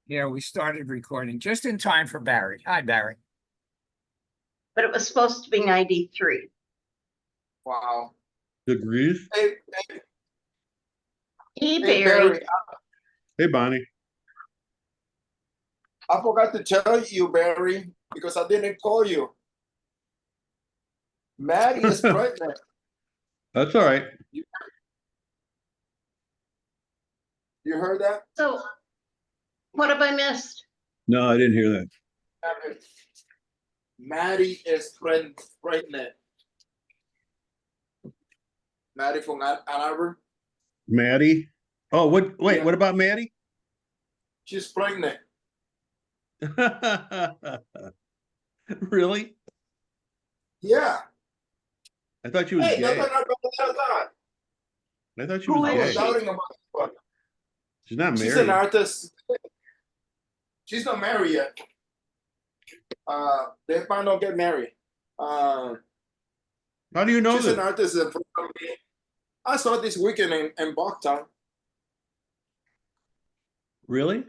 Yeah, we started recording just in time for Barry. Hi, Barry. But it was supposed to be 93. Wow. Degrees. Hey, Hey, hey, Barry. Barry, Hey, Bonnie. I forgot to tell you, Barry, because I didn't call you. Maddie is pregnant. That's all right. You heard that? So, what have I missed? No, I didn't hear that. Maddie is pregnant. Maddie from Ann Arbor. Maddie. Oh, what? Wait, Yeah. what about Maddie? She's pregnant. Really? Yeah. I thought she was Hey, gay. that's not that. I thought she Who was I is was gay. she? doubting about this one. She's not She's an married. artist. She's not married yet. They might not get married. How do you know She's an this? artist. I saw it this weekend in Bogtown. Really?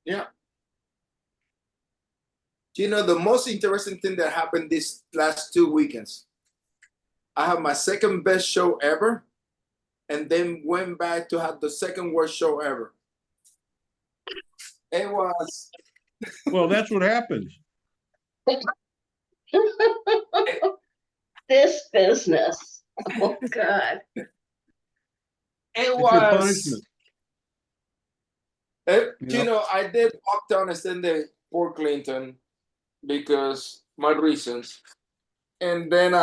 Yeah. You know, the most interesting thing that happened these last 2 weekends, I have my second best show ever, and then went back to have the second worst show ever. It was Well, that's what happens. This business. Oh, God. it It's your was punishment. you know, I did walk down and send the Fort Clinton because my reasons. And then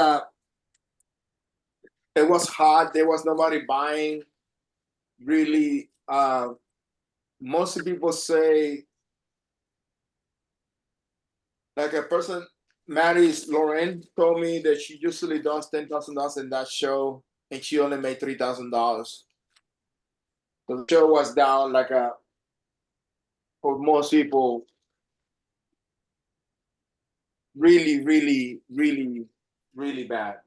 it was hot, there was nobody buying really. Most people say, like a person, Maddie's Lauren told me that she usually does $10,000 in that show, and she only made $3,000. The show was down like for most people, really, really, really, really bad,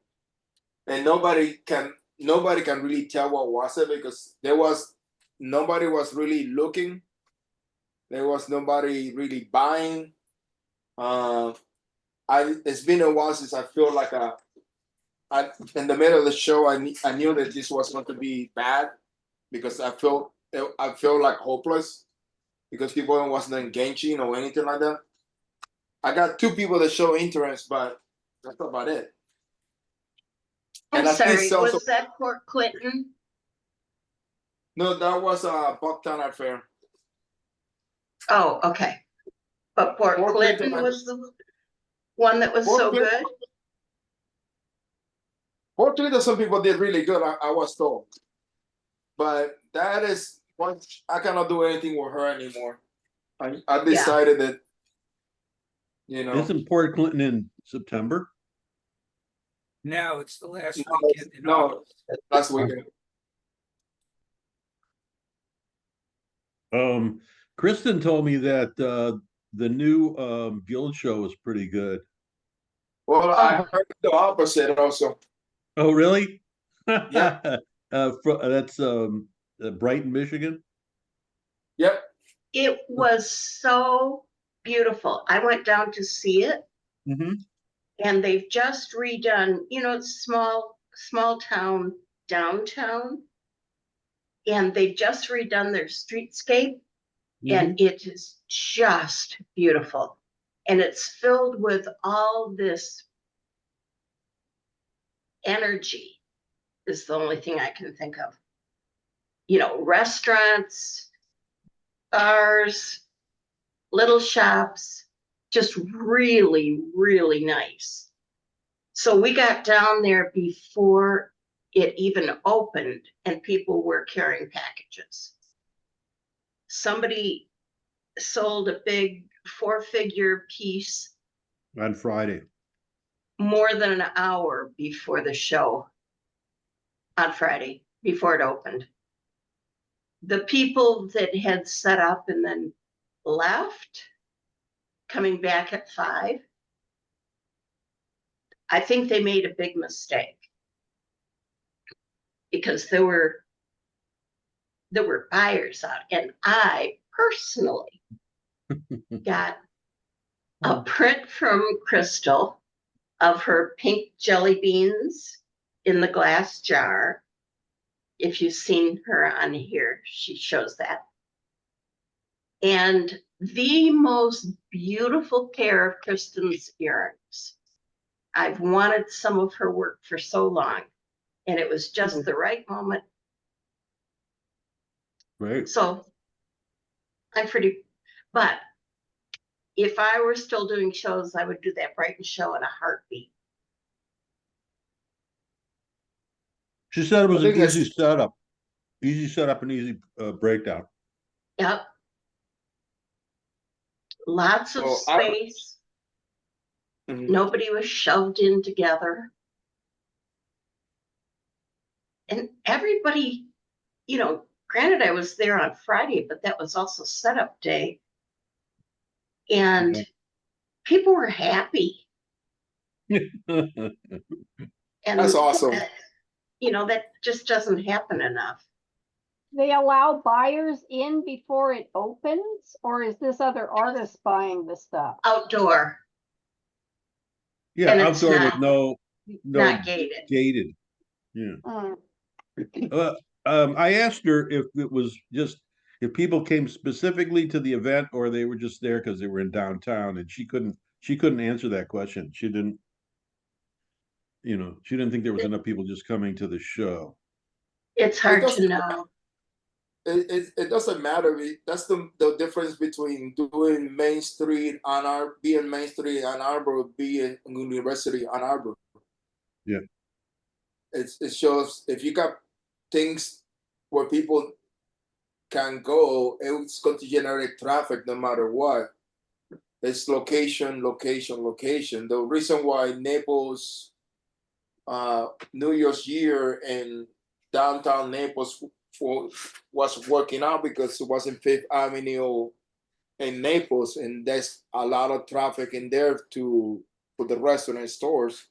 and nobody can really tell what was it because nobody was really looking. There was nobody really buying. It's been a while since I feel like in the middle of the show, I knew that this was going to be bad because I felt like hopeless because people wasn't engaging or anything like that. I got 2 people that show interest, but that's about it. I'm And I still sorry, sell was that Port Clinton? No, that was a Bucktown Art Fair. Oh, okay. But Port Port Clinton Clinton. was the one that was Port so Clinton. good? Fortunately, some people did really good, I was told. But that is what I cannot do anything with her anymore. I decided that, you know. Isn't Port Clinton in September? No, it's the last No, weekend in no, August. last weekend. Kristen told me that the new Guild show is pretty good. Well, I heard the opposite also. Oh, really? Yeah. That's Brighton, Michigan. Yep. It was so beautiful. I went down to see it, Mm-hmm. and they've just redone, it's small town downtown, and they've just redone their streetscape, and it is just beautiful. And it's filled with all this energy, is the only thing I can think of. Restaurants, bars, little shops, just really, really nice. So we got down there before it even opened, and people were carrying packages. Somebody sold a big 4-figure piece On Friday. more than an hour before the show on Friday, before it opened. The people that had set up and then left, coming back at 5, I think they made a big mistake, because there were there were buyers out, and I personally got a print from Crystal of her pink jelly beans in the glass jar. If you've seen her on here, she shows that. And the most beautiful pair of Kristen's earrings. I've wanted some of her work for so long, and it was just the right moment. Right. So I'm pretty, but if I were still doing shows, I would do that Brighton show in a heartbeat. She said it was I an think easy setup. Easy setup and easy breakdown. Yep. Lots of Well, space. Mhm. Nobody was shoved in together. And everybody, granted, I was there on Friday, but that was also setup day. And people were happy. And That's awesome. that just doesn't happen enough. They allow buyers in before it opens, or is this other artists buying the stuff? Outdoor, Yeah, And it's outdoor with not- no not gated. gated. Yeah. Mm. I asked her if it was just if people came specifically to the event or they were just there because they were in downtown, and she couldn't answer that question. She didn't think there was enough people just coming to the show. It's hard to doesn't- know. It doesn't matter. That's the difference between doing Main Street being Main Street Ann Arbor, being University Ann Arbor. Yeah. It shows if you got things where people can go, it's going to generate traffic no matter what. It's location, location, location. The reason why Naples, New Year's year in downtown Naples was working out because it was in Fifth Avenue in Naples, and there's a lot of traffic in there for the restaurant stores.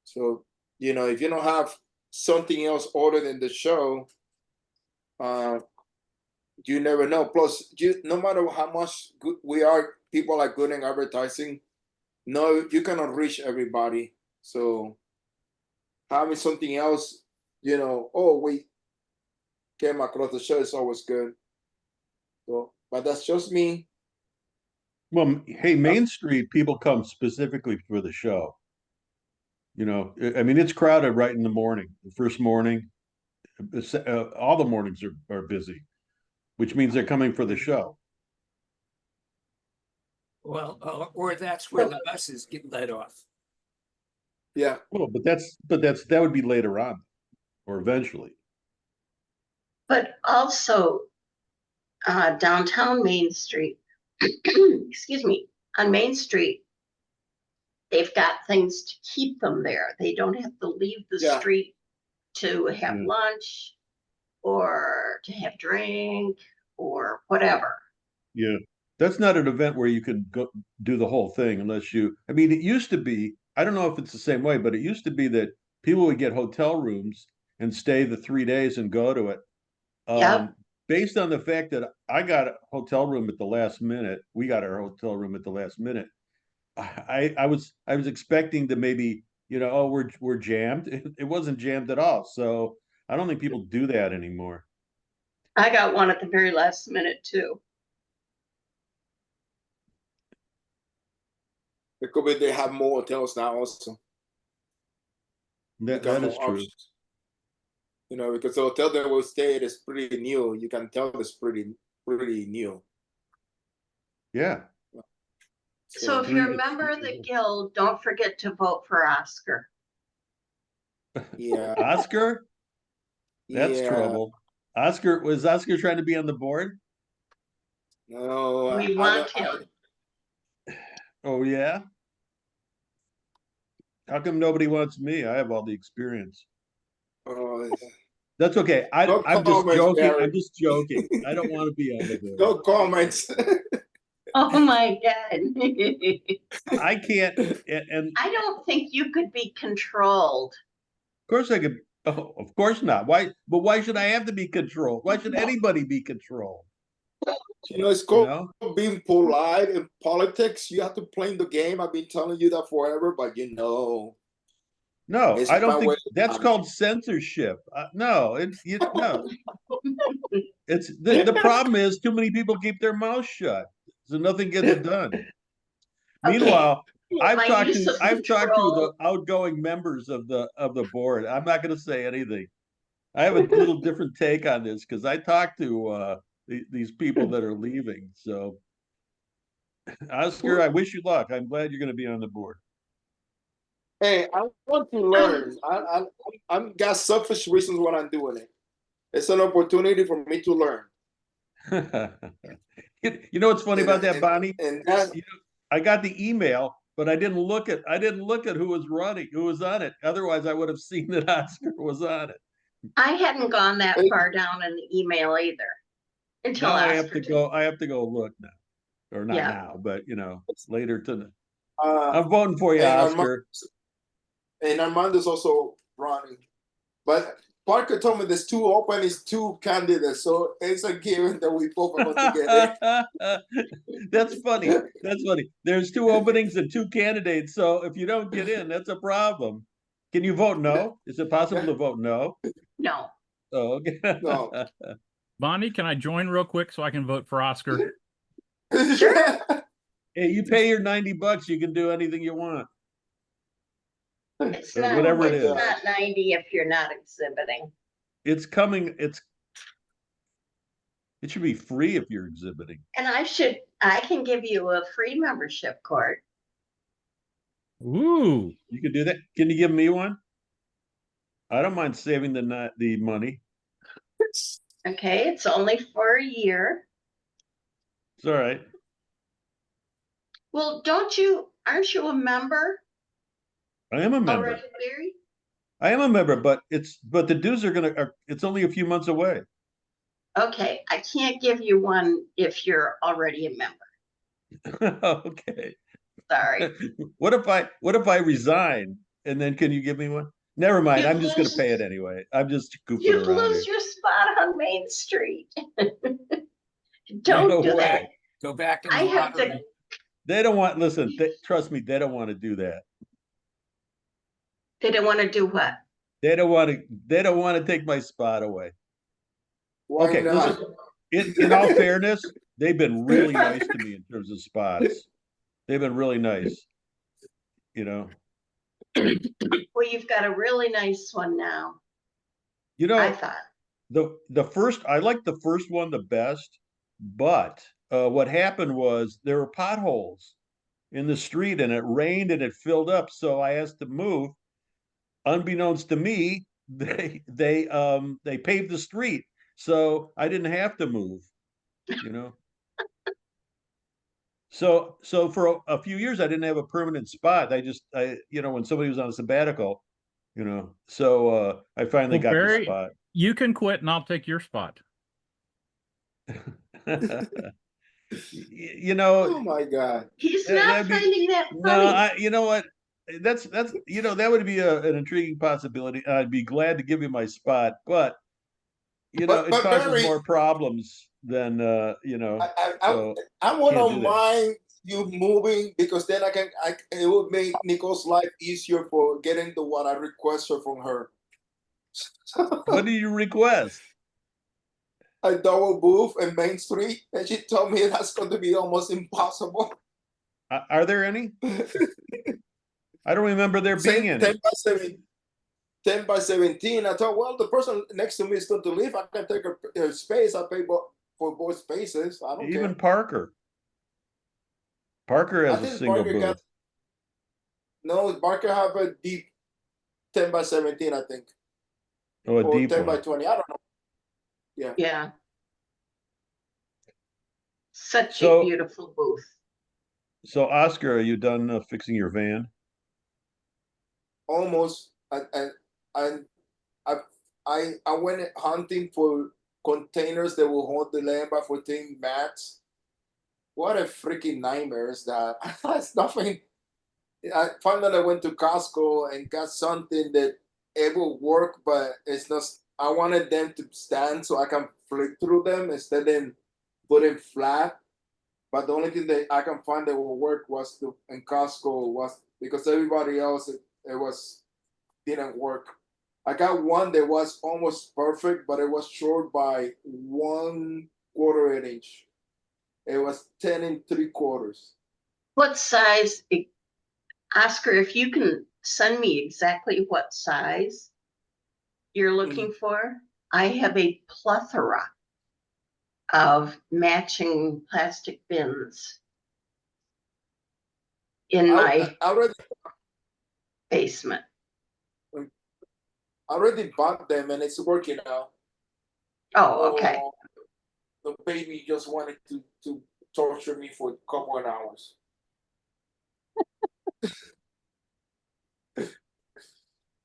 So if you don't have something else other than the show, you never know. Plus, no matter how much good people are good in advertising. No, you cannot reach everybody. So having something else, we came across the show is always good. So, but that's just me. Well, hey, Main Street people come specifically for the show. I mean, it's crowded right in the morning. The first morning, all the mornings are busy, which means they're coming for the show. Well, or that's where the buses get let off. Yeah. Well, but that would be later on, or eventually. But also downtown Main Street, excuse me, on Main Street, they've got things to keep them there. They don't have to leave the Yeah. street to have Yeah. lunch or to have drink or whatever. Yeah, that's not an event where you can go do the whole thing unless I mean, it used to be, I don't know if it's the same way, but it used to be that people would get hotel rooms and stay the 3 days and go to it. Yep. Based on the fact that I got a hotel room at the last minute, we got our hotel room at the last minute. I was expecting to maybe, oh, we're jammed. It wasn't jammed at all. So I don't think people do that anymore. I got one at the very last minute too. It could be they have more hotels now also. That Got is more true. options. Because the hotel that we stayed is pretty new. You can tell it's pretty new. Yeah. So if you're a member of the guild, don't forget to vote for Oscar. Yeah. Oscar? That's Yeah. trouble. Was Oscar trying to be on the board? No, We want him. Oh yeah. How come nobody wants me? I have all the experience. Oh, That's okay. No I'm just comments, joking. Barry. I'm just joking. I don't want to be on the board. no comments. Oh my God. I can't. And I don't think you could be controlled. of course I could. Oh, of course not. Why? But why should I have to be controlled? Why should anybody be controlled? It's You called know? being polite in politics. You have to play the game. I've been telling you that forever, but No, it's I my don't think way. that's called censorship. No, no. It's the problem is too many people keep their mouth shut, so nothing gets done. Okay. Meanwhile, My use of I've talked to the control. outgoing members of the board. I'm not going to say anything. I have a little different take on this because I talked to these people that are leaving. So, Oscar, I wish you luck. I'm glad you're going to be on the board. Hey, I want to learn. I'm got selfish reasons why I'm doing it. It's an opportunity for me to learn. You know what's funny about that, Bonnie? And that's I got the email, but I didn't look at who was running, who was on it. Otherwise, I would have seen that Oscar was on it. I hadn't gone that far down in the email either until Now I have Oscar to did. go. I have to go look now, or not Yeah. now, but later tonight. uh, I'm voting for you, Oscar. and Armando's also running. But Parker told me there's 2 openings, 2 candidates, so it's a given that we both are going to get it. That's funny. That's funny. There's 2 openings and 2 candidates. So if you don't get in, that's a problem. Can you vote no? Is it possible to vote no? No. Oh, okay. No. Bonnie, can I join real quick so I can vote for Oscar? Sure. Hey, you pay your $90, you can do anything you want. It's Or not, whatever it it's is. not 90 if you're not exhibiting. It's coming. It should be free if you're exhibiting. And I can give you a free membership card. Ooh, You could do that. Can you give me one? I don't mind saving the money. Okay, it's only for a year. It's all right. Well, aren't you a member I am a member. already, Larry? I am a member, but the dues it's only a few months away. Okay, I can't give you one if you're already a member. Okay. Sorry. What if I resign and then can you give me one? Never mind. You I'm just going to lose- pay it anyway. I'm just goofing You around lose here. your spot on Main Street. No Don't do way. that. Go back in I the have lottery. to, They don't want. Listen. Trust me. They don't want to do that. they don't want to do what? They don't want to. They don't want to take my spot away. Why Okay, not? listen. In all fairness, they've been really nice to me in terms of spots. They've been really nice. Well, you've got a really nice one now, You I know, thought. the first I liked the first one the best, but what happened was there were potholes in the street and it rained and it filled up. So I asked to move. Unbeknownst to me, they paved the street, so I didn't have to move. So for a few years I didn't have a permanent spot. When somebody was on a sabbatical, so I finally well, got the Barry, spot. you can quit and I'll take your spot. Oh my God. He's not that'd be- finding that No, funny. you know what? That's that would be an intriguing possibility. I'd be glad to give you my spot, but it But causes Barry, more problems than so I can't wouldn't do that. mind you moving because then it would make Nicole's life easier for getting the what I requested from her. What do you request? A double booth in Main Street, and she told me that's going to be almost impossible. Are there any? I don't remember there being any. 10 by 17. I thought, well, the person next to me is going to leave. I can take a space. I pay for both spaces. I don't Even care. Parker I has a think single Parker booth. No, Parker have a deep 10 by 17, I think. Oh, a Or deep 10 by one. 20. I don't know. Yeah. Such So- a beautiful booth. So, Oscar, are you done fixing your van? Almost. I went hunting for containers that will hold the land by 14 mats. What a freaking nightmare is that? It's nothing. I finally went to Costco and got something that it will work, but it's not. I wanted them to stand so I can flick through them instead of putting flat. But the only thing that I can find that will work was in Costco was because everybody else it was didn't work. I got one that was almost perfect, but it was short by 1/4 inch. It was 10 3/4. What size, Oscar, if you can send me exactly what size you're looking for, I have a plethora of matching plastic bins in my I basement. already bought them and it's working now. Oh, okay. Oh, the baby just wanted to torture me for a couple of hours.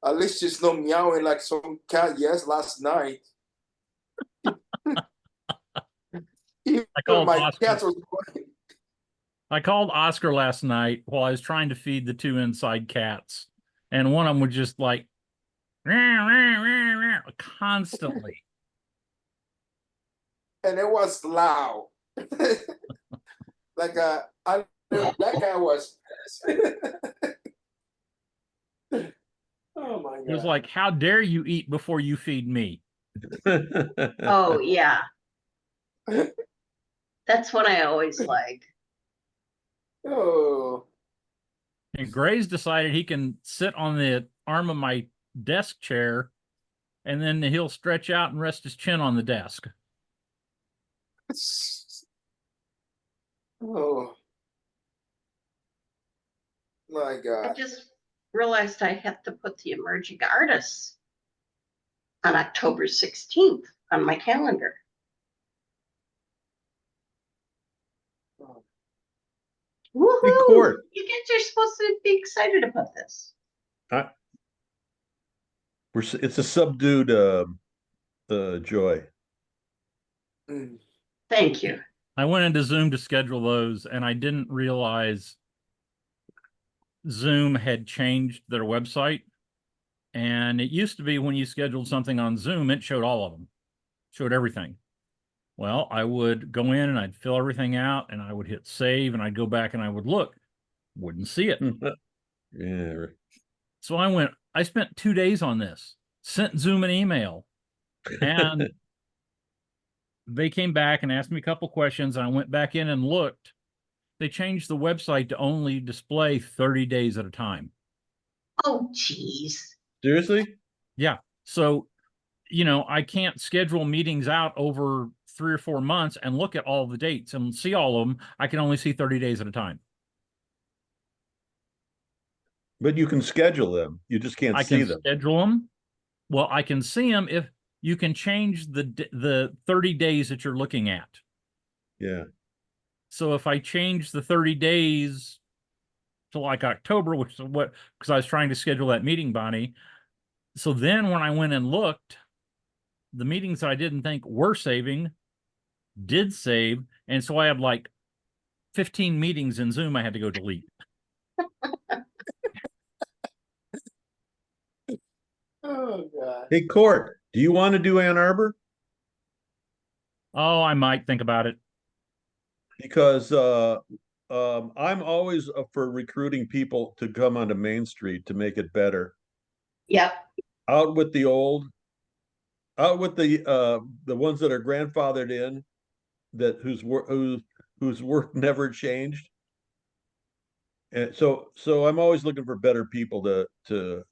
At least she's not meowing like some cat. Yes, last night. Even I called my Oscar. cat was. I called Oscar last night while I was trying to feed the two inside cats, and one of them was just like constantly. And it was loud. Like that guy was. Oh my god! It was like, "How dare you eat before you feed me?" Oh, yeah. That's what I always like. Oh, And Gray's decided he can sit on the arm of my desk chair, and then he'll stretch out and rest his chin on the desk. oh my I god! just realized I have to put the emerging artists on October 16th on my calendar. Oh. Woohoo! Court. You guys are supposed to be excited about this. It's a subdued joy. Mm. Thank you. I went into Zoom to schedule those, and I didn't realize Zoom had changed their website. And it used to be when you scheduled something on Zoom, it showed all of them, showed everything. Well, I would go in and I'd fill everything out and I would hit save and I'd go back and I would look, wouldn't see it. Yeah. So I spent 2 days on this, sent Zoom an email, and they came back and asked me a couple questions. And I went back in and looked. They changed the website to only display 30 days at a time. Oh, geez. Seriously? Yeah. So, I can't schedule meetings out over 3 or 4 months and look at all the dates and see all of them. I can only see 30 days at a time. But you can schedule them. You just can't I see can them. schedule them. Well, I can see them if you can change the 30 days that you're looking at. Yeah. So if I change the 30 days to like October, which is because I was trying to schedule that meeting, Bonnie. So then when I went and looked, the meetings I didn't think were saving did save. And so I had like 15 meetings in Zoom I had to go delete. Oh god! Hey, Court, do you want to do Ann Arbor? Oh, I might think about it. Because I'm always up for recruiting people to come onto Main Street to make it better. Yep. Out with the old, out with the ones that are grandfathered in, that whose work never changed. And so I'm always looking for better people to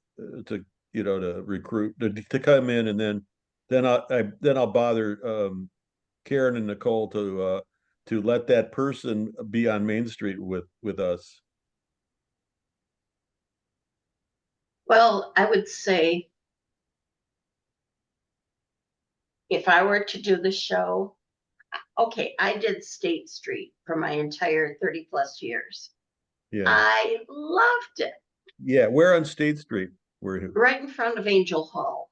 recruit to come in, and then I'll bother Karen and Nicole to let that person be on Main Street with us. Well, I would say if I were to do the show, okay, I did State Street for my entire 30 plus years. Yeah. I loved it. Yeah. Where on State Street were you? Right in front of Angel Hall.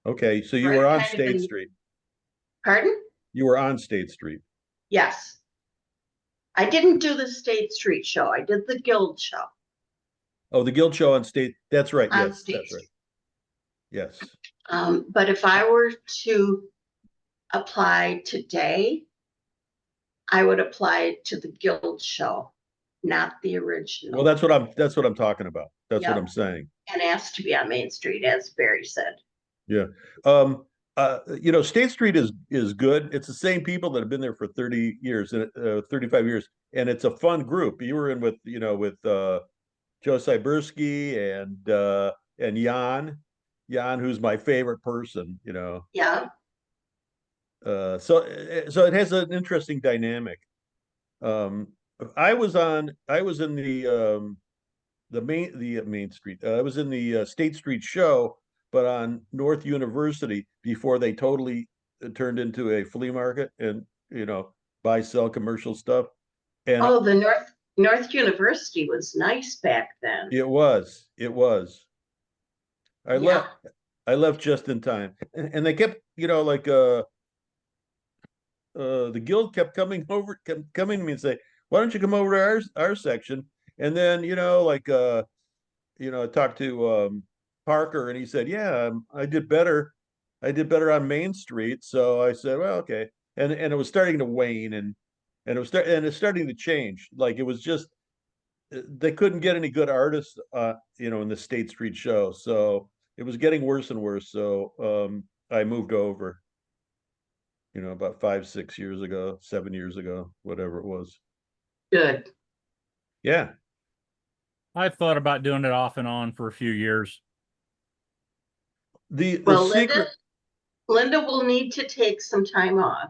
Okay. So you Right were on kind of State in- Street. Pardon? You were on State Street. Yes. I didn't do the State Street show. I did the Guild show Oh, the Guild show on State. That's right. on Yes, State that's right. Street. Yes. But if I were to apply today, I would apply to the Guild show, not the original. Well, that's what I'm talking about. That's what Yep. I'm saying. And asked to be on Main Street, as Barry said. Yeah. State Street is good. It's the same people that have been there for 30 years, 35 years, and it's a fun group. You were in with Joe Cyberski and Jan, who's my favorite person, Yeah, so it has an interesting dynamic. I was in the Main Street. I was in the State Street show, but on North University before they totally turned into a flea market and buy sell commercial stuff. And oh, the North University was nice back then. it was. I Yeah. left just in time, and they kept the guild kept coming to me and say, why don't you come over to our section? And then I talked to Parker, and he said, yeah, I did better on Main Street. So I said, well, okay. And it was starting to wane, and it's starting to change. Like, it was just they couldn't get any good artists in the State Street show, so it was getting worse and worse. So I moved over about 5, 6 years ago, 7 years ago, whatever it was. Good. Yeah. I've thought about doing it off and on for a few years. The Well, secret. Linda will need to take some time off.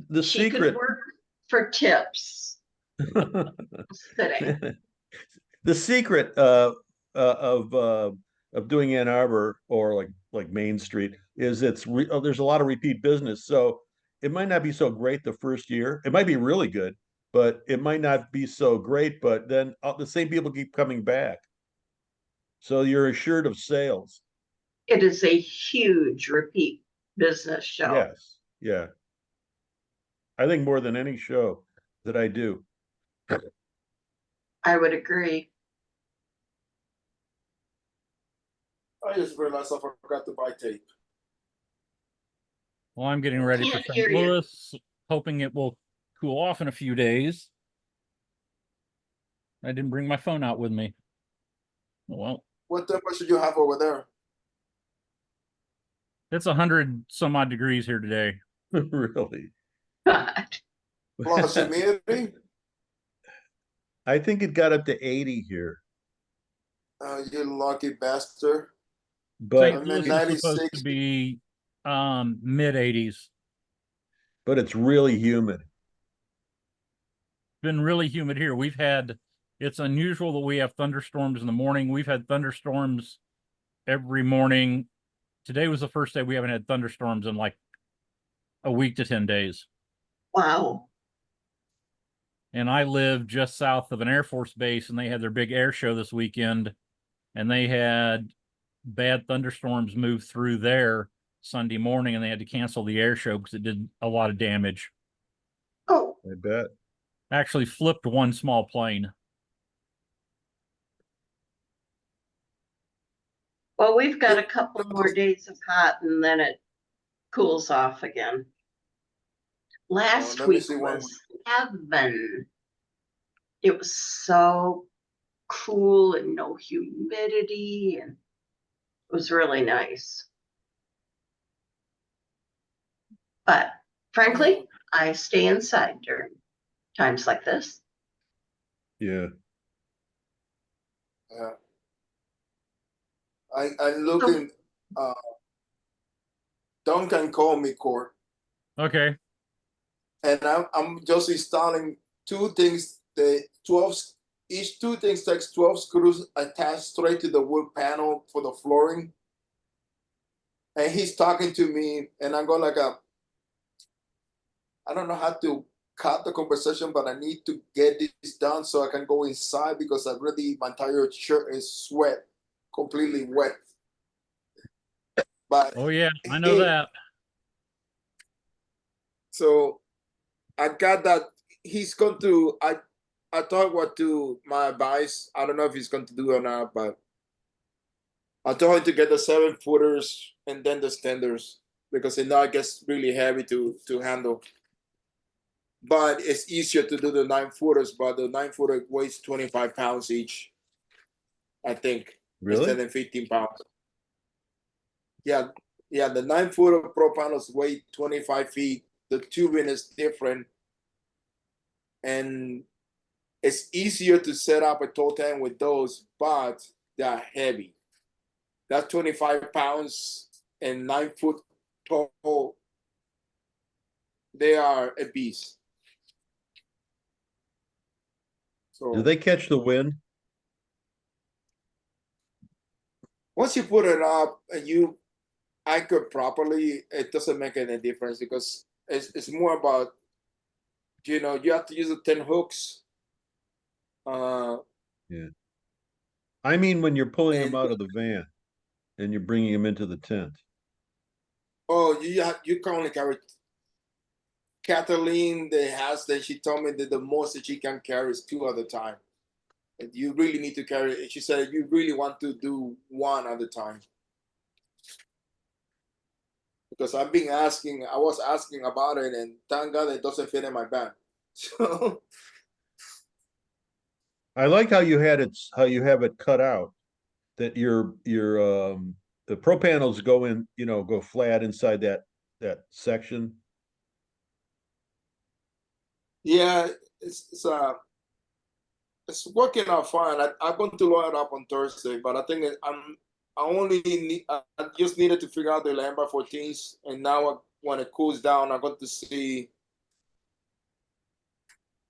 The She could secret. work for tips. Just kidding. The secret of doing Ann Arbor or like Main Street is there's a lot of repeat business. So it might not be so great the first year. It might be really good, but it might not be so great. But then the same people keep coming back. So you're assured of sales. It is a huge repeat business show. Yes. Yeah. I think more than any show that I do. I would agree. I just realized I forgot to buy tape. Well, I'm getting ready for Can't hear St. you. Louis, hoping it will cool off in a few days. I didn't bring my phone out with me. Well, What temperature you have over there? it's 100 some odd degrees here today. Really? God. Plus humidity? I think it got up to 80 here. You lucky bastard. But St. Louis is supposed 96. to be mid 80s. but it's really humid. Been really humid here. It's unusual that we have thunderstorms in the morning. We've had thunderstorms every morning. Today was the first day we haven't had thunderstorms in like a week to 10 days. Wow. And I live just south of an Air Force base, and they had their big air show this weekend, and they had bad thunderstorms move through there Sunday morning, and they had to cancel the air show because it did a lot of damage. Oh, I bet. Actually flipped one small plane. well, we've got a couple more days of hot and then it cools off again. Last let me week see one was heaven. It was so cool and no humidity, and it was really nice. But frankly, I stay inside during times like this. Yeah. Yeah. I'm looking. Duncan called me, Court, Okay. and I'm just installing two things. Each two things takes 12 screws attached straight to the wood panel for the flooring. And he's talking to me, and I'm going like I don't know how to cut the conversation, but I need to get this done so I can go inside because my entire shirt is sweat, completely wet. But Oh yeah, I know that. So I got that he's going to. I thought what to my advice. I don't know if he's going to do it or not, but I told him to get the 7-footers and then the standards because it now gets really heavy to handle. But it's easier to do the 9-footers, but the 9-footer weighs 25 pounds each, I think, Really? instead of 15 pounds. Yeah, yeah, the 9-footer pro panels weigh 25 feet. The tubing is different, and it's easier to set up a toe tank with those, but they're heavy. That's 25 pounds and 9-foot tall. They are a beast. So Do they catch the wind? once you put it up and you anchor properly, it doesn't make any difference because it's more about, you know, you have to use the 10 hooks. Yeah. I mean, when you're pulling them And out of the van and you're bringing them into the tent. oh, you can only carry. Kathleen, the house that she told me that the most that she can carry is 2 at a time. And you really need to carry. She said you really want to do 1 at a time. Because I've been asking, I was asking about it, and thank God it doesn't fit in my bag. So I like how you had it, how you have it cut out, that your the pro panels go in, you know, go flat inside that section. yeah, it's working out fine. I'm going to load it up on Thursday, but I think I just needed to figure out the Lambda 14s, and now when it cools down, I'm going to see.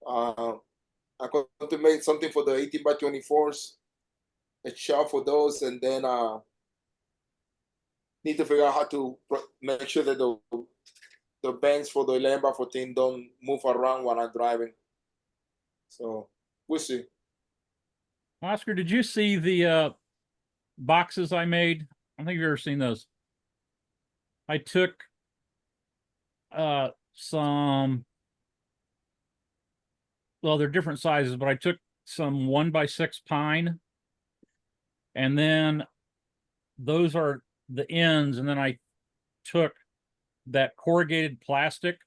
I'm going to make something for the 18 by 24s, a shelf for those, and then need to figure out how to make sure that the bands for the Lambda 14 don't move around when I'm driving. So we'll see. Oscar, did you see the boxes I made? I don't think you've ever seen those. I took some, well, they're different sizes, but I took some 1x6 pine, and then those are the ends, and then I took that corrugated plastic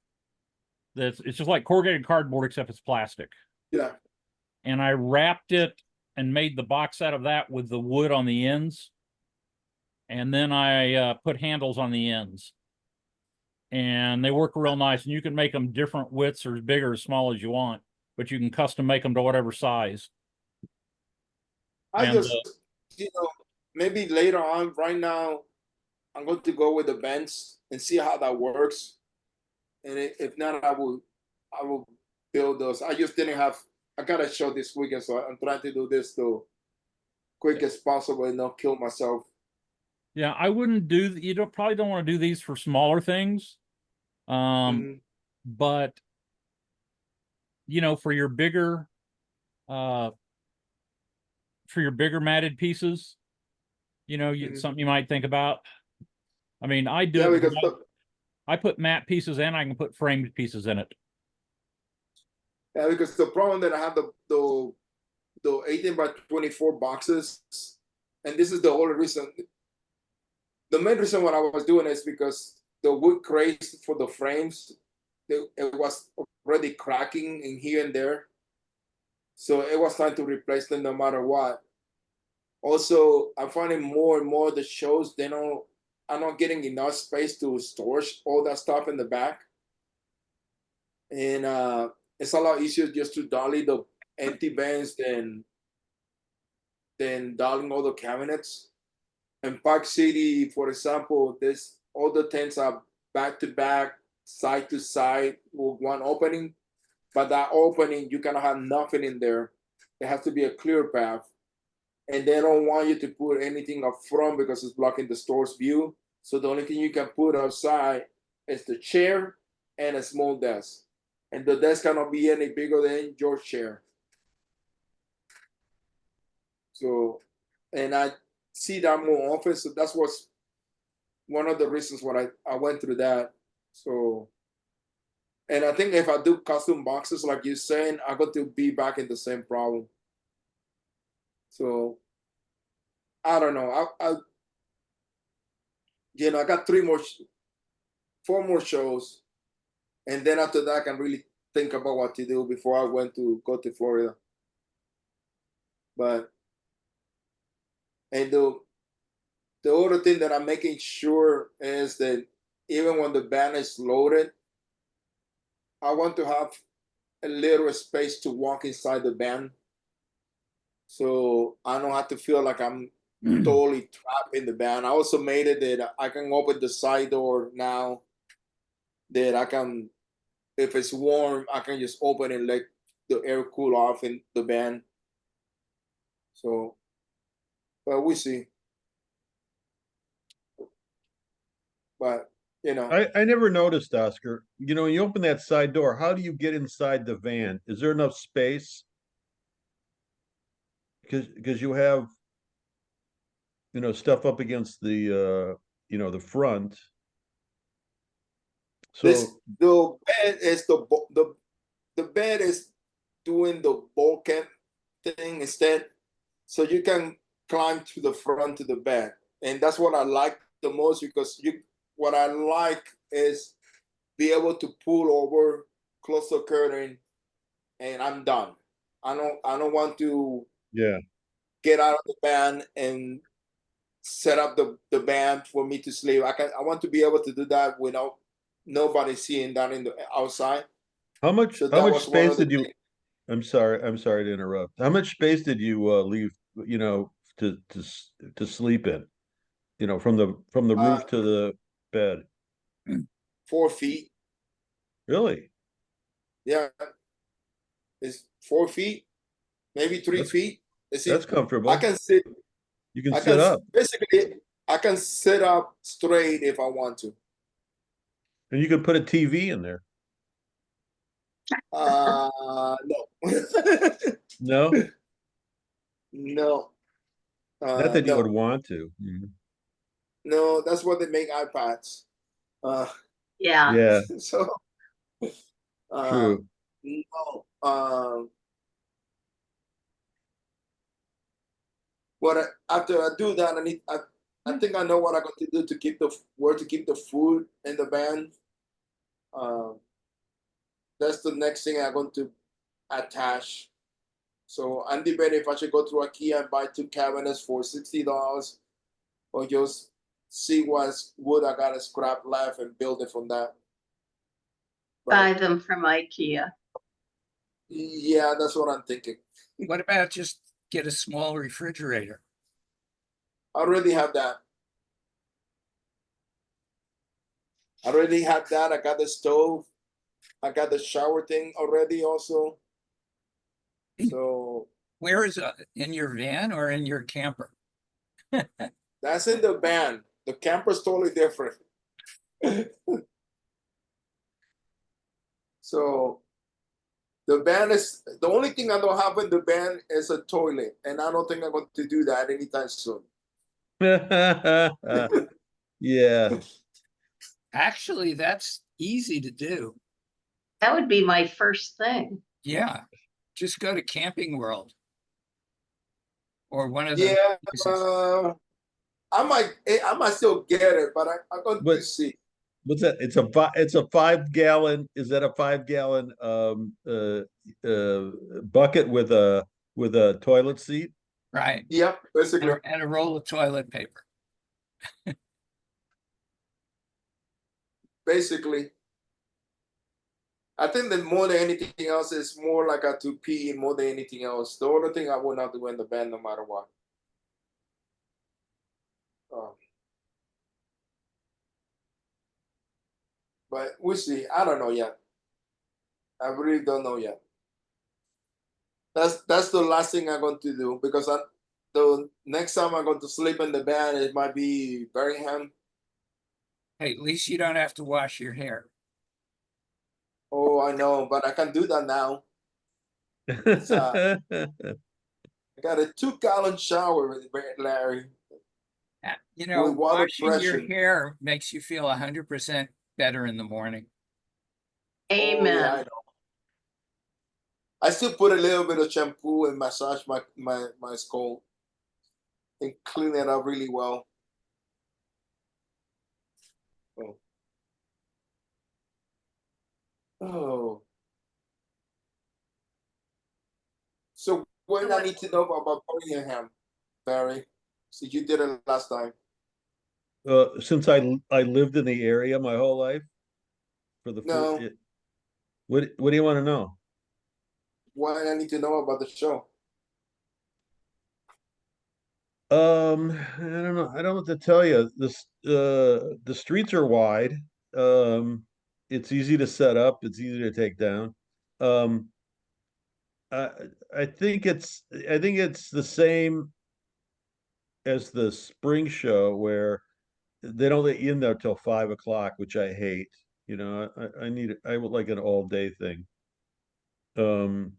it's just like corrugated cardboard except it's plastic, Yeah. and I wrapped it and made the box out of that with the wood on the ends, and then I put handles on the ends, and they work real nice, and you can make them different widths or as big or as small as you want, but you can custom make them to whatever size. I And just, you know, maybe later on, right now, I'm going to go with the bands and see how that works. And if not, I will build those. I just didn't have, I got a show this weekend, so I'm trying to do this the quick as possible and not kill myself. yeah, I wouldn't do, you don't probably don't want to do these for smaller things. But you know, for your bigger matted pieces, you know, something you might think about. I mean, I do Yeah, it. because I put matte pieces and I can put framed pieces in it. yeah, because the problem that I have the 18 by 24 boxes, and this is the only reason. The main reason what I was doing is because the wood crates for the frames, it was already cracking in here and there. So it was time to replace them no matter what. Also, I'm finding more and more the shows I'm not getting enough space to store all that stuff in the back. And it's a lot easier just to dolly the empty bands than dollying all the cabinets. In Park City, for example, this all the tents are back to back, side to side with one opening. But that opening, you cannot have nothing in there. It has to be a clear path. And they don't want you to put anything up front because it's blocking the store's view. So the only thing you can put outside is the chair and a small desk. And the desk cannot be any bigger than your chair. So, and I see that more often. So that's what's one of the reasons why I went through that. So, and I think if I do custom boxes like you're saying, I'm going to be back in the same problem. So I don't know. you know, I got 4 more shows, and then after that, I can really think about what to do before I went to go to Florida. But and the other thing that I'm making sure is that even when the band is loaded, I want to have a little space to walk inside the band, so I don't have to feel like I'm totally trapped in the band. I also made it that I can open the side door now. That I can, if it's warm, I can just open and let the air cool off in the band. So, but we see. But you know, I never noticed, Oscar. You know, when you open that side door, how do you get inside the van? Is there enough space? Because you have, you know, stuff up against the you know, the front. this So the bed is the bed is doing the bulkhead thing instead, so you can climb to the front of the bed, and that's what I like the most because you. What I like is be able to pull over, close the curtain, and I'm done. I don't want to yeah. get out of the band and set up the band for me to sleep. I want to be able to do that without nobody seeing that in the outside. So How that much was one space of the did you things. I'm sorry to interrupt. How much space did you leave, you know, to sleep in? You know, from the Uh, roof to the bed. 4 feet. Really? Yeah, it's 4 feet, maybe three That's feet. You see, that's I comfortable. can sit. You can I sit can up basically I can sit up straight if I want to. and you can put a TV in there. No. No? No. Not that you would No. want to. Mhm. No, that's what they make iPads. Uh, Yeah, Yeah, so uh, true. no. After I do that, I think I know what I'm going to do to keep where to keep the food in the band. Um, that's the next thing I'm going to attach. So I'm debating if I should go to IKEA and buy 2 cabinets for $60, or just see what's wood I got a scrap left and build it from that. buy But them from IKEA. yeah, that's what I'm thinking. What about just get a small refrigerator? I already have that. I already have that. I got the stove. I got the shower thing already also. So Where is it? In your van or in your camper? that's in the van. The camper's totally different. So the van is the only thing I don't have in the van is a toilet, and I don't think I'm going to do that anytime soon. Yeah. Actually, that's easy to do. That would be my first thing. Yeah, just go to Camping World or one of those Yeah, places. I might still get it, but I'm going But to see. what's that? It's a 5 gallon. Is that a 5 gallon bucket with a toilet seat? Right. Yep, basically. And a roll of toilet paper. Basically, I think that more than anything else, is more like a to pee more than anything else. The other thing I would not do in the band, no matter what. Um, but we'll see. I don't know yet. I really don't know yet. That's the last thing I'm going to do, because the next time I'm going to sleep in the band, it might be Birmingham. Hey, at least you don't have to wash your hair. Oh, I know, but I can do that now. It's I got a 2 gallon shower with Larry You with know, water washing your pressure. hair makes you feel 100% better in the morning. Oh yeah, I Amen. know. I still put a little bit of shampoo and massage my skull and clean it up really well. Oh. So what I need to know about Birmingham, Barry? So you did it last time. Since I lived in the area my whole life for the first, No, what do you want to know? what I need to know about the show. I don't know. I don't know what to tell you. The streets are wide. It's easy to set up. It's easy to take down. Um, I I think it's the same as the spring show where they don't let you in there till 5 o'clock, which I hate. You know, I would like an all day thing. Um,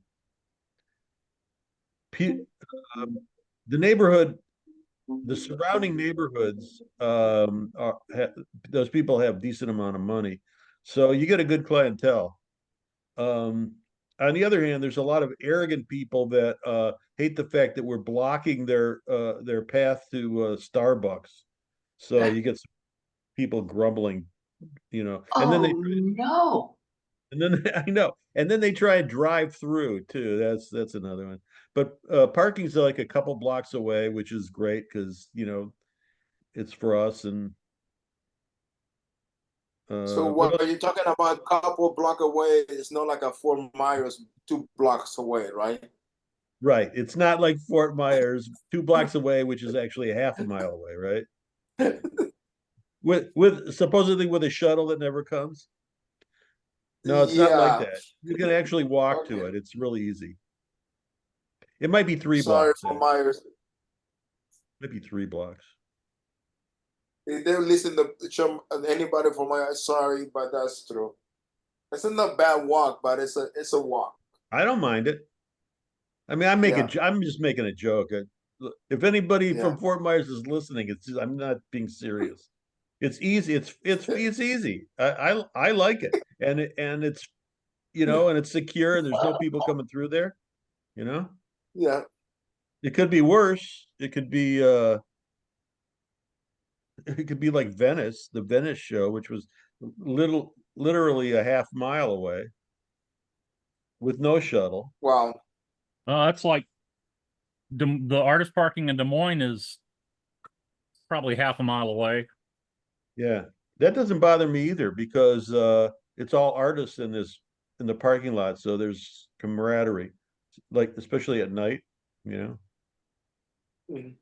pe the neighborhood, the surrounding neighborhoods, those people have decent amount of money, so you get a good clientele. Um, on the other hand, there's a lot of arrogant people that hate the fact that we're blocking their path to Starbucks. So you get some people grumbling, you know, Oh, no. and then I know, and then they try and drive through too. That's another one. But parking's like a couple blocks away, which is great because you know it's for us. And So what what are else? you talking about? Couple block away? It's not like a 4 miles, 2 blocks away, right? Right. It's not like Fort Myers, 2 blocks away, which is actually a half a mile away, right? With supposedly with a shuttle that never comes. No, it's not like Yeah. that. You can actually walk to Okay. it. It's really easy. It might be three Sorry blocks, for actually. Myers. Might be 3 blocks. If they listen to anybody from Myers, sorry, but that's true. It's not a bad walk, but it's a walk. I don't mind it. I mean, Yeah. I'm just making a joke. If anybody Yeah. from Fort Myers is listening, I'm not being serious. It's easy. It's easy. I like it, and it's you know, and it's secure, and there's no people coming through there. You know, Yeah. it could be worse. It could be like Venice, the Venice show, which was literally a half mile away with no shuttle. Wow. That's like the artist parking in Des Moines is probably half a mile away. Yeah, that doesn't bother me either because it's all artists in the parking lot, so there's camaraderie, like especially at night, you know. Mhm.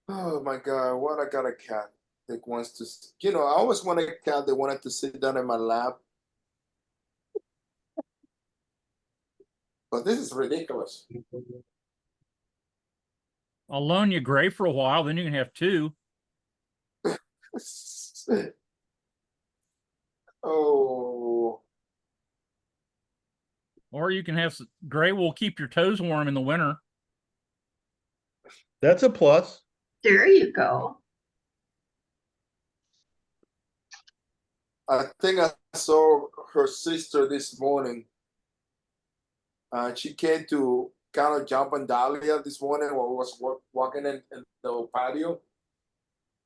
Oh my God, what I got a cat that wants to, I always wanted a cat that wanted to sit down in my lap, but this is ridiculous. I'll loan you Gray for a while, then you can have two. Oh, Or you can have Gray will keep your toes warm in the winter. That's a plus. There you go. I think I saw her sister this morning. She came to kind of jump on Dahlia this morning while I was walking in the patio,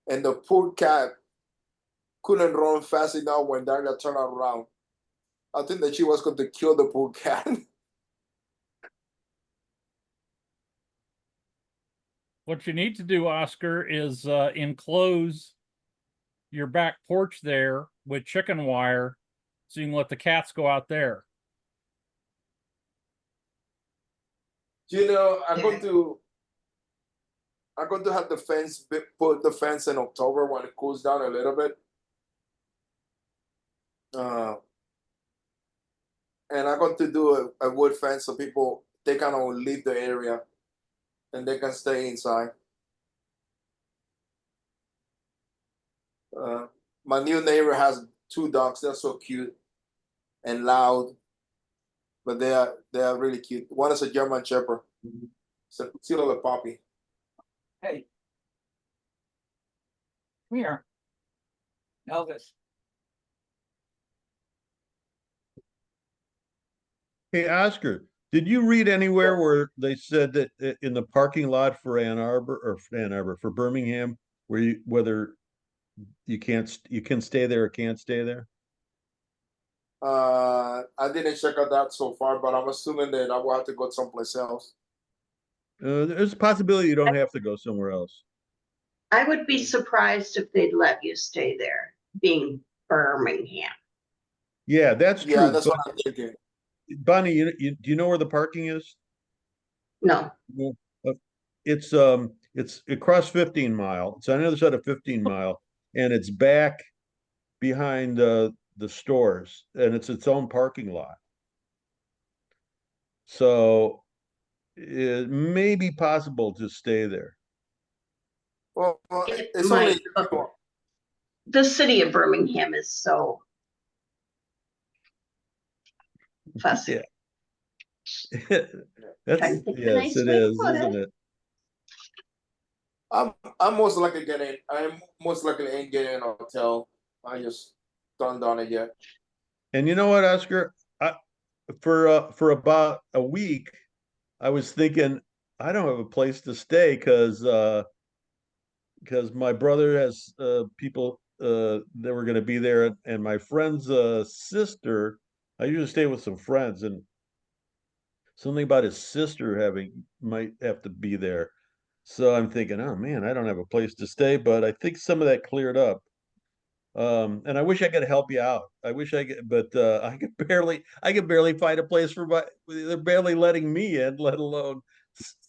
and the poor cat couldn't run fast enough when Dahlia turned around. I think that she was going to kill the poor cat. What you need to do, Oscar, is enclose your back porch there with chicken wire so you can let the cats go out there. I'm going to have the fence put the fence in October when it cools down a little bit. And I'm going to do a wood fence so people they kind of leave the area and they can stay inside. Uh, my new neighbor has 2 dogs. They're so cute and loud, but they are really cute. One is a German Shepherd. It's a still a puppy. Hey. Come here. Elvis. Hey, Oscar, did you read anywhere where they said that in the parking lot for Ann Arbor for Birmingham, whether you can stay there or can't stay there? I didn't check out that so far, but I'm assuming that I will have to go someplace else. There's a possibility you don't have to go somewhere else. I would be surprised if they'd let you stay there, being Birmingham. Yeah, that's Yeah, true. that's But what I'm thinking. Bonnie, do you know where the parking is? No, Well, it's across 15 Mile. It's on the other side of 15 Mile, and it's back behind the stores, and it's its own parking lot. So it may be possible to stay there. Well, it it's only might, but the city of Birmingham is so fussy. Yeah. That's Trying to think of a yes, nice it way to is, put isn't it. it? I'm most likely getting. I'm most likely ain't getting a hotel. I just don't done it yet. And you know what, Oscar? For about a week, I was thinking I don't have a place to stay because my brother has people that were going to be there, and my friend's sister. I usually stay with some friends, and something about his sister having might have to be there. So I'm thinking, oh man, I don't have a place to stay, but I think some of that cleared up. And I wish I could help you out. I wish I could, but I could barely find a place for they're barely letting me in, let alone,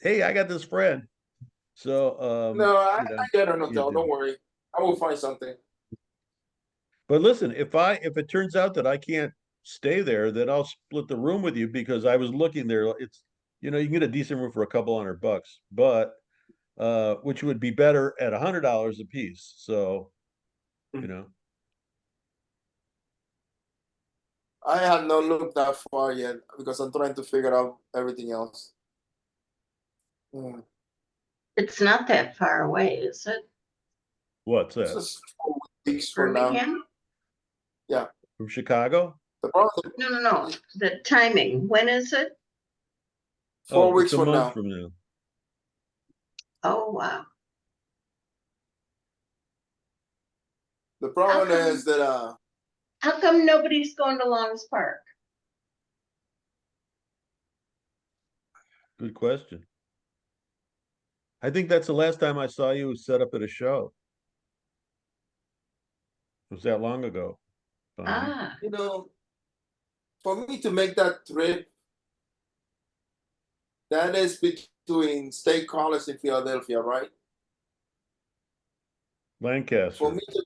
hey, I got this friend. So, No, I get an you hotel. do. Don't worry. I will find something. But listen, if it turns out that I can't stay there, then I'll split the room with you because I was looking there. It's, you can get a decent room for a couple $100, but which would be better at $100 a piece. So, you know. I have not looked that far yet because I'm trying to figure out everything else. Yeah. It's not that far away, is it? What's It's that? just 4 weeks from now. Birmingham? Yeah. From Chicago? The problem, No. The timing, when is it? 4 weeks It's a from month now. from now. Oh, wow. The problem How come- is that How come nobody's going to Long's Park? Good question. I think that's the last time I saw you set up at a show. It was that long ago, Bonnie. Ah, for me to make that trip, that is between State College in Philadelphia, right? For Lancaster. me to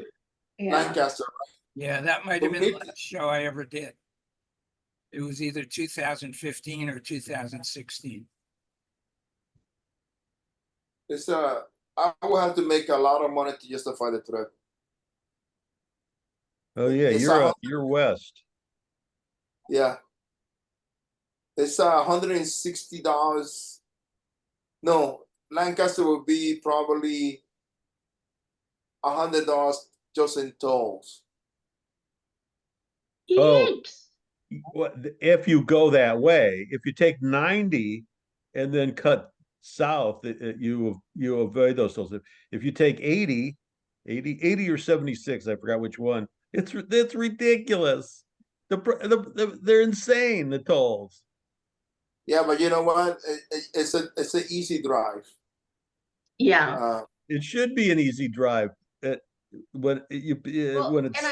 yeah. Lancaster. Yeah, that might have For been me the last show I ever did. It was either 2015 or 2016. It's I will have to make a lot of money to justify the trip. Oh yeah, It's you're west. Yeah. It's $160. No, Lancaster will be probably $100 just in tolls. Oh. Yikes. If you go that way, if you take 90 and then cut south, you avoid those tolls. If you take 80 or 76, I forgot which one. It's ridiculous. They're insane, the tolls. Yeah, but you know what? It's an easy drive. Yeah. It should be an easy drive when Well, when and it's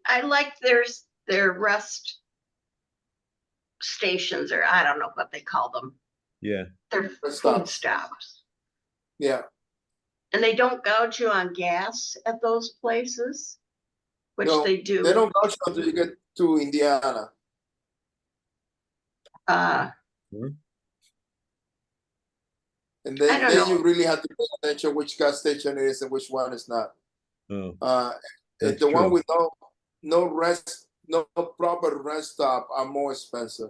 I like their rest stations, or I don't know what they call them. yeah. They're Rest food stops. stops. Yeah. And they don't gouge you on gas at those places, which No, they do. They don't go until you get to Indiana. Uh, And I don't then know. you really have to pay attention which gas station it is and which one is not. Oh, And the one with no rest, no proper rest stop are more expensive.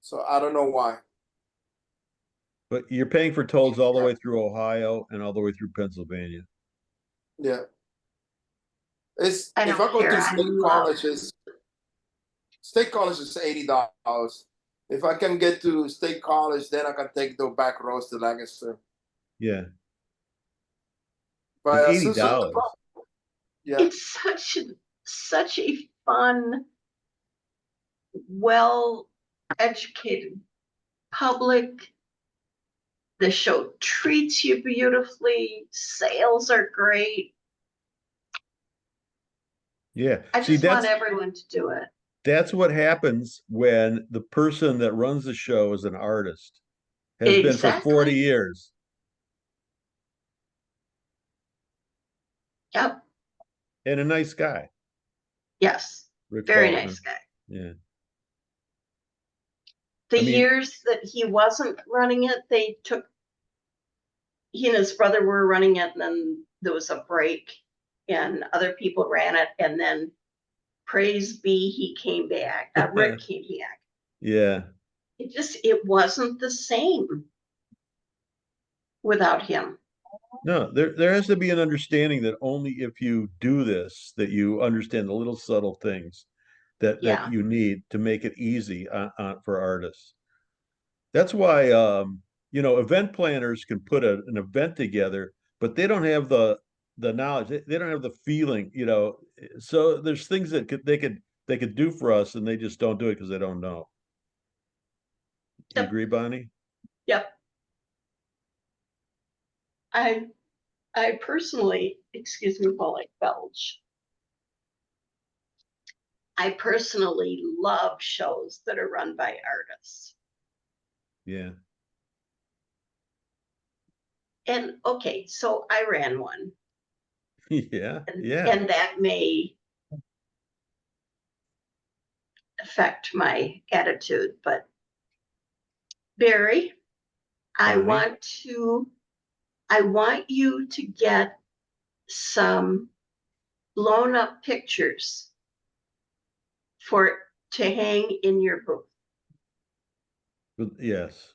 So I don't know why. but you're paying for tolls all the way through Ohio and all the way through Pennsylvania. Yeah. If I I don't go care. to I love State College is $80. If I can get to State College, then I can take the back roads to Lancaster. Yeah. But It's Susan, $80. yeah, It's such a fun, well-educated public. The show treats you beautifully. Sales are great. Yeah. I See, just want everyone to do it. that's what happens when the person that runs the show is an artist, has been for 40 Exactly. years. Yep. And a nice guy, Yes. Rick Very Faulkner. nice guy. Yeah. The I mean, years that he wasn't running it, he and his brother were running it, and then there was a break, and other people ran it, and then praise be, he came back. Rick came back. yeah. It wasn't the same without him. No, there has to be an understanding that only if you do this that you understand the little subtle things that Yeah. you need to make it easy for artists. That's why event planners can put an event together, but they don't have the knowledge. They don't have the feeling, So there's things that they could do for us, and they just don't do it because they don't know. You Yep. agree, Bonnie? Yep. I personally, excuse me while I belch. I personally love shows that are run by artists. Yeah. And okay, so I ran one. Yeah. Yeah. And that may affect my attitude, but Barry, I Bonnie? want you to get some blown up pictures to hang in your booth. Yes.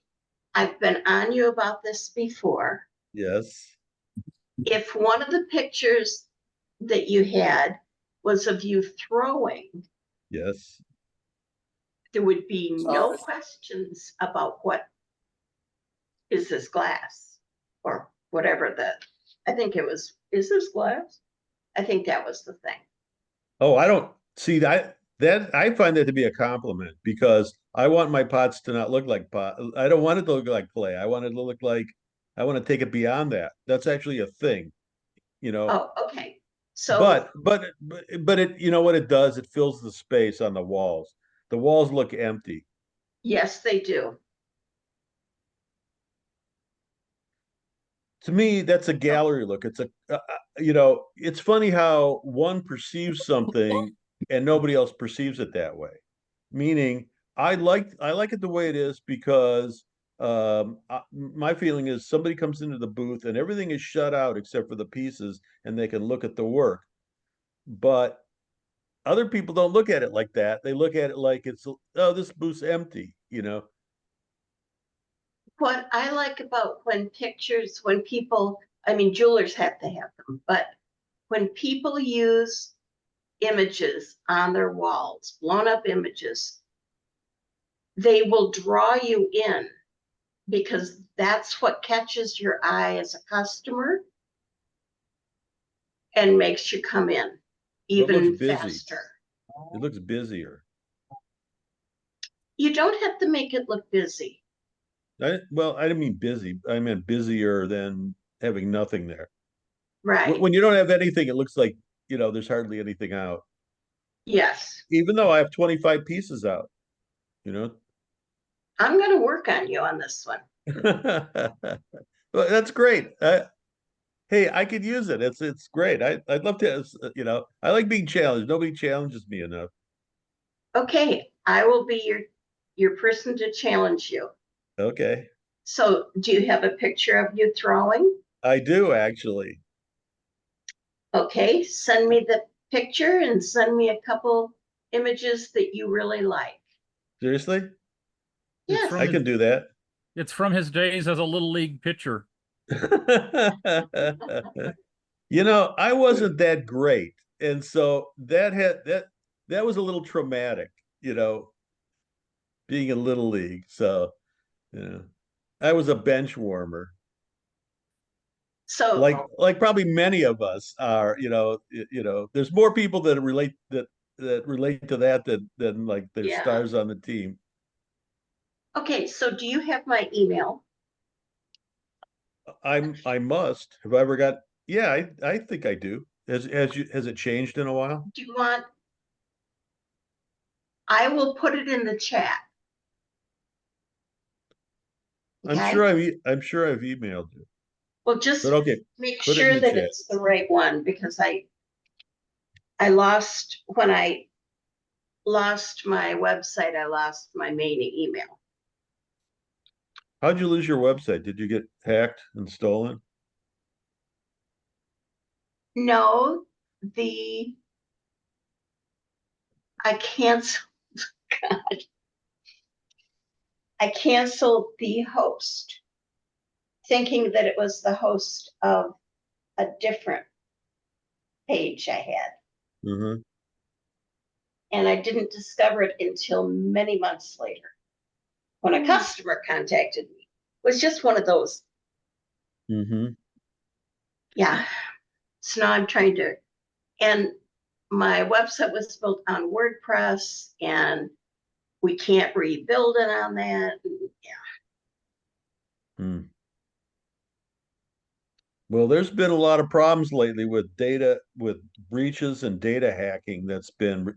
I've been on you about this before. Yes. If one of the pictures that you had was of you throwing, Yes. there would be no Sorry. questions about what is this glass or whatever is this glass? I think that was the thing. Oh, I don't see that I find that to be a compliment because I want my pots to not look like pot. I don't want it to look like clay. I want it to look like I want to take it beyond that. That's actually a thing, you know. Oh, okay. So But it you know what it does? It fills the space on the walls. The walls look empty. yes, they do. To me, that's a gallery look. It's it's funny how one perceives something and nobody else perceives it that way. Meaning, I like it the way it is because my feeling is somebody comes into the booth and everything is shut out except for the pieces, and they can look at the work. But other people don't look at it like that. They look at it like it's this booth's empty. What I like about when people, I mean, jewelers have to have them, but when people use images on their walls, blown up images, they will draw you in because that's what catches your eye as a customer and makes you come in It looks even busy. faster. It looks busier. You don't have to make it look busy. Well, I didn't mean busy. I meant busier than having nothing there. Right. When you don't have anything, it looks like, there's hardly anything out. Yes. Even though I have 25 pieces out, you know. I'm going to work on you on this one. Well, that's great. Hey, I could use it. It's great. I'd love to, I like being challenged. Nobody challenges me enough. Okay, I will be your person to challenge you. Okay. So do you have a picture of you throwing? I do actually. Okay, send me the picture and send me a couple images that you really like. Seriously? Yes. I can do that. It's from his days as a little league pitcher. I wasn't that great. And so that was a little traumatic, being in little league. So, I was a bench warmer. So, like probably many of us are, there's more people that relate to that than like their Yeah. stars on the team. okay, so do you have my email? I must have I ever got, yeah, I think I do. Has it changed in a while? Do you want? I will put it in the chat. I'm Okay. sure I'm sure I've emailed you. Well, just But okay, make put it in sure the that chat. it's the right one, because I lost when I lost my website, I lost my main email. How'd you lose your website? Did you get hacked and stolen? No, the I canceled. God, I canceled the host, thinking that it was the host of a different page I had. Mm-hmm. And I didn't discover it until many months later when a customer contacted me. It was just one of those. Mm-hmm. Yeah. So now I'm trying to, and my website was built on WordPress, and we can't rebuild it on that. Yeah. Hmm. Well, there's been a lot of problems lately with breaches and data hacking that's been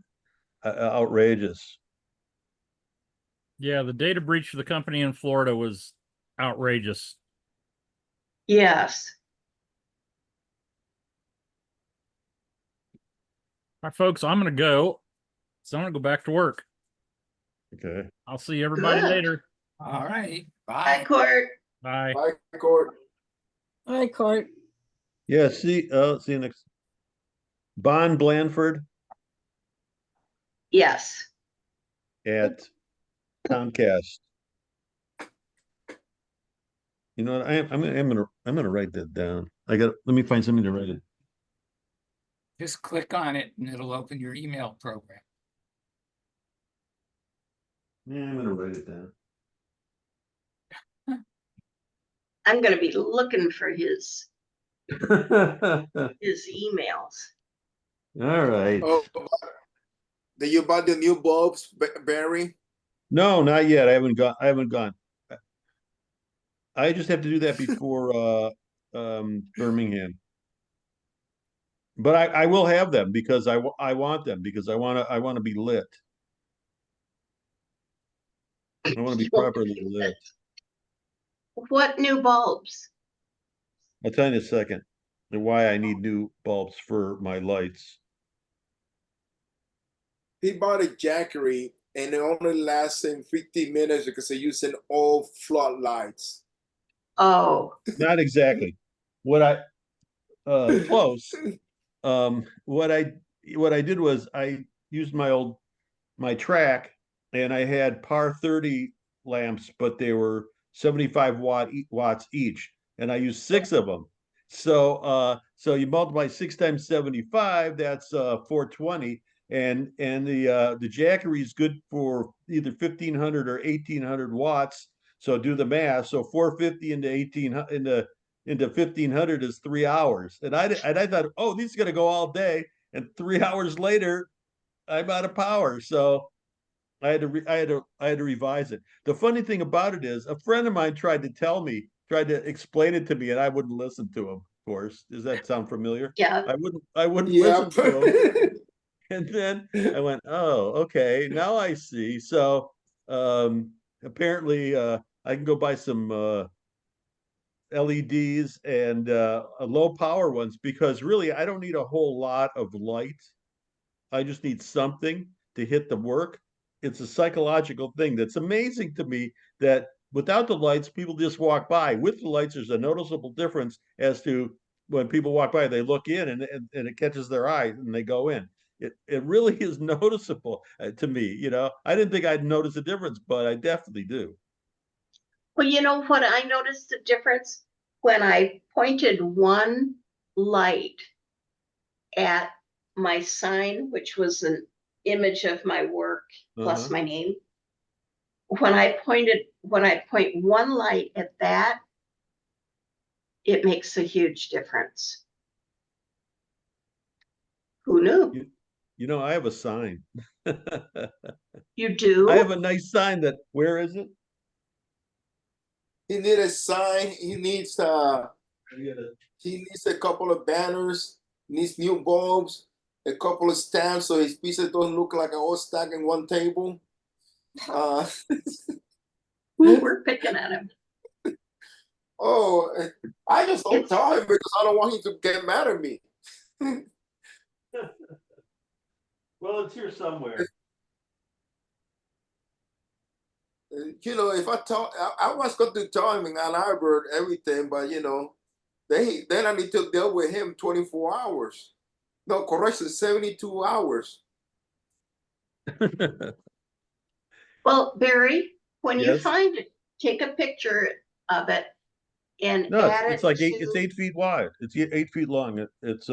outrageous. Yeah, the data breach of the company in Florida was outrageous. Yes. All right, folks, I'm going to go. So I'm going to go back to work. Okay. I'll see everybody Good. later. All right, Hi, bye. Court. Bye. Bye, Court. Hi, Court. Yeah, see you next. Bon Blandford Yes. at Comcast. You know what? I'm gonna write that down. Let me find something to write it. Just click on it and it'll open your email program. Yeah, I'm gonna write it down. I'm going to be looking for his emails. All right. Oh, did you buy the new bulbs, Barry? No, not yet. I haven't gone. I just have to do that before Birmingham. But I will have them because I want them because I want to be lit. I want to be properly lit. What new bulbs? I'll tell you in a second why I need new bulbs for my lights. He bought a Jackery and it only lasts him 15 minutes because they're using all floodlights. Oh, Not exactly. What I close. What I did was I used my track and I had par 30 lamps, but they were 75 watts each, and I used 6 of them. So you multiply 6 times 75, that's 420, and the Jackery is good for either 1500 or 1800 watts. So do the math. So 450 into 1800 into 1500 is 3 hours, and I thought, oh, these are going to go all day, and 3 hours later I'm out of power. So I had to revise it. The funny thing about it is, a friend of mine tried to explain it to me, and I wouldn't listen to him. Of course, does that sound familiar? yeah. I wouldn't Yep. listen to him. And then I went, oh, okay, now I see. So apparently, I can go buy some LEDs and low power ones because really I don't need a whole lot of light. I just need something to hit the work. It's a psychological thing that's amazing to me that without the lights, people just walk by. With the lights, there's a noticeable difference as to when people walk by, they look in and it catches their eye and they go in. It really is noticeable to me. I didn't think I'd notice a difference, but I definitely do. Well, you know what? I noticed the difference when I pointed one light at my sign, which was an image of my work plus my name. When I point one light at that, it makes a huge difference. Who knew? You know, I have a sign. You do? I have a nice sign that, where is it? He needs a sign. He needs a couple of banners. Needs new bulbs. A couple of stamps so his pieces don't look like a whole stack in one table. We're picking at him. Oh, I just don't It's- tell him because I don't want him to get mad at me. Well, it's here somewhere. You know, if I was going to tell him in Ann Arbor everything, but you know, then I need to deal with him 24 hours. No, correction, 72 hours. Well, Barry, when you Yes. find it, take a picture of it and No, add it's it like to. it's 8 feet wide. It's 8 feet long. It's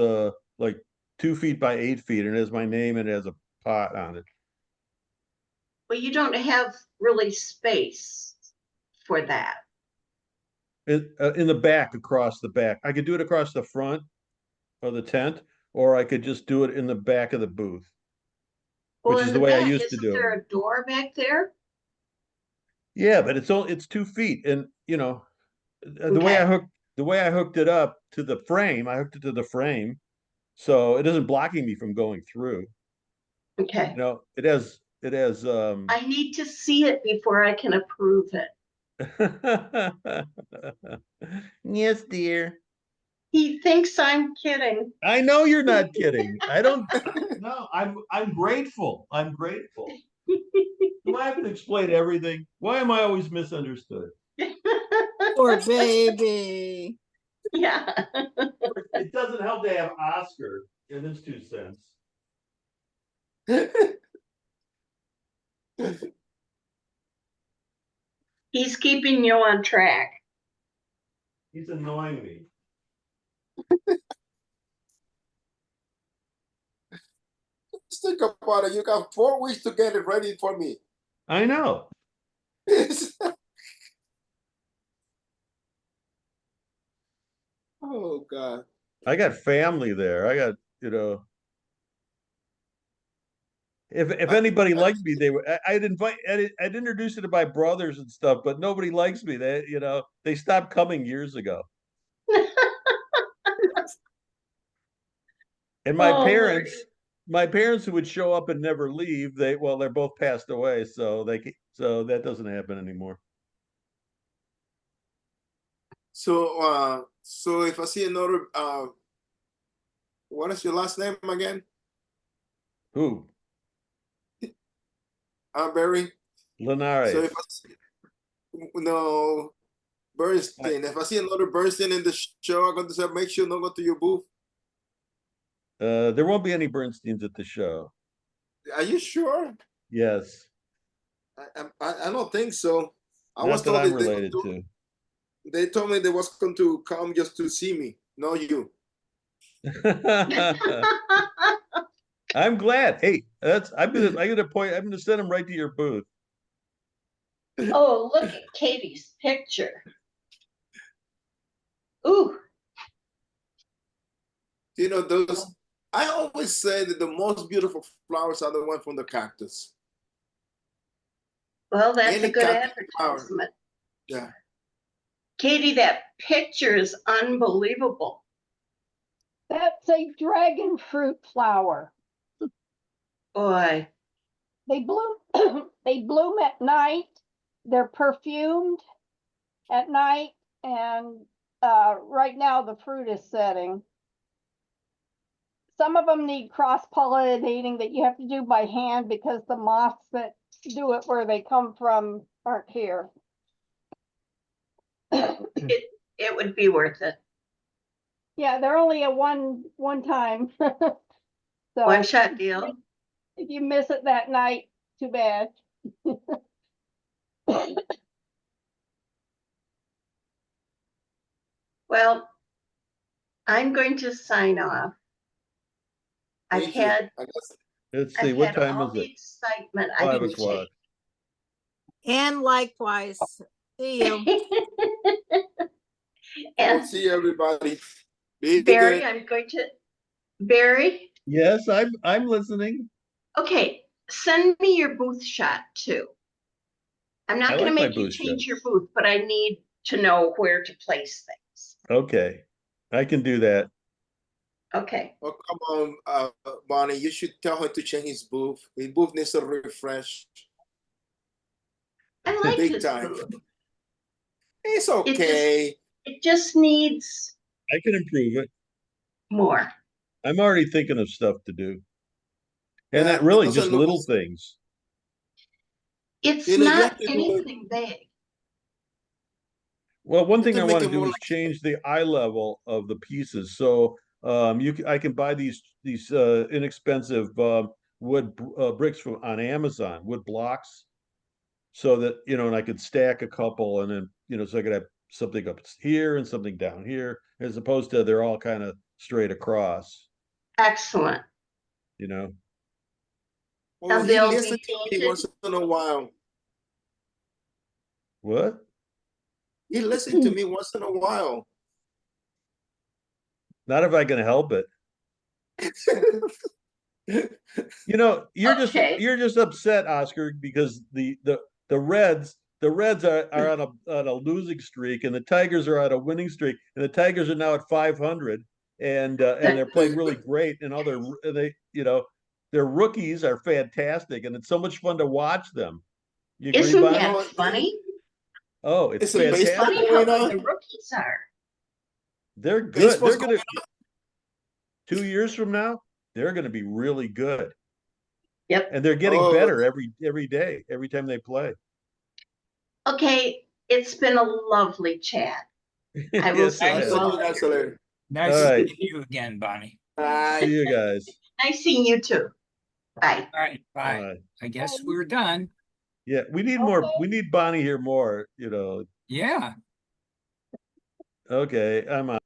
like 2 feet by 8 feet, and it has my name and it has a pot on it. Well, you don't have really space for that. In the back, across the back. I could do it across the front of the tent, or I could just do it in the back of the booth, Well, which is in the the way I back, used to isn't do there it. a door back there? Yeah, but it's 2 feet, and you know, the way Okay. I hooked it up to the frame, I hooked it to the frame, so it isn't blocking me from going through. Okay. You know, it has I need to see it before I can approve it. Yes, dear. He thinks I'm kidding. I know you're not kidding. I don't. No, I'm grateful. I'm grateful. Do I have to explain everything? Why am I always misunderstood? Poor baby. Yeah. It doesn't help to have Oscar in his 2 cents. He's keeping you on track. He's annoying me. Just think about it. You got 4 weeks to get it ready for me. I know. Oh God. I got family there. I got, you know, if anybody liked me, I'd introduce it to my brothers and stuff, but nobody likes me. They stopped coming years ago. And Oh, my parents who would show up and never leave, they're both passed away, so that doesn't happen anymore. So if I see another, what is your last name again? Who? Barry. Linares. So if no Bernstein, if I see another Bernstein in the show, I'm going to say make sure not go to your booth. There won't be any Bernsteins at the show. Are you sure? Yes. I don't think so. I was Not that told I'm that related to. they told me they was going to come just to see me, not you. I'm glad. Hey, I'm gonna send him right to your booth. oh, look at Katie's picture. Ooh, You know, I always say that the most beautiful flowers are the ones from the cactus. well, that's Any a good cactus flower. advertisement. Yeah. Katie, that picture is unbelievable. That's a dragon fruit flower. Boy, They bloom, they bloom at night. They're perfumed at night, and right now the fruit is setting. Some of them need cross-pollinating that you have to do by hand because the moths that do it where they come from aren't here. it would be worth it. Yeah, they're only a one time. So One shot deal. if you miss it that night, too bad. Well, I'm going to sign off. Thank you. Let's see, I've what had time all is the it? excitement I 5 can o'clock. And likewise. See you. take. We'll And see everybody. Be Barry, good. Barry, Yes, I'm listening. okay, send me your booth shot too. I'm I not gonna like my make you booth change shot. your booth, but I need to know where to place things. Okay, I can do that. Okay, Oh, come on, Bonnie. You should tell her to change his booth. His booth needs a refresh. I like Big his time. booth. It's okay. It just needs I can improve it. more. I'm already thinking of stuff to do. And Yeah, that really doesn't just look. little things. It's You not have to do it. anything big. Well, one You have thing to I make want to it do more is like. change the eye level of the pieces. So I can buy these inexpensive wood bricks from on Amazon, wood blocks, so that and I could stack a couple, and then so I could have something up here and something down here, as opposed to they're all kind of straight across. Excellent. You know. Oh, And he they'll listens be to me painted. once in a while. What? He listens to me once in a while. Not if I can help it. Okay. You're just upset, Oscar, because the Reds are on a losing streak, and the Tigers are on a winning streak, and the Tigers are now at 500, and they're playing really great, and their rookies are fantastic, and it's so much fun to watch them. You agree, Isn't Bonnie? that funny? Oh, it's It's a It's baseball funny fantastic. how going good the on. rookies are. They're good. Baseball's They're going gonna 2 years from now, they're gonna be really good. Yep. And they're getting Oh, better every day, every time they play. Okay, it's been a lovely chat. I will Yes, see it I'll you has. send all you guys later. later. Nice All right. seeing you again, Bonnie. Bye. See you guys. Nice seeing you too. Bye. All right, All bye. right. I guess we're done. Yeah, we need Okay. more. We need Bonnie here more. Yeah. Okay, I'm out.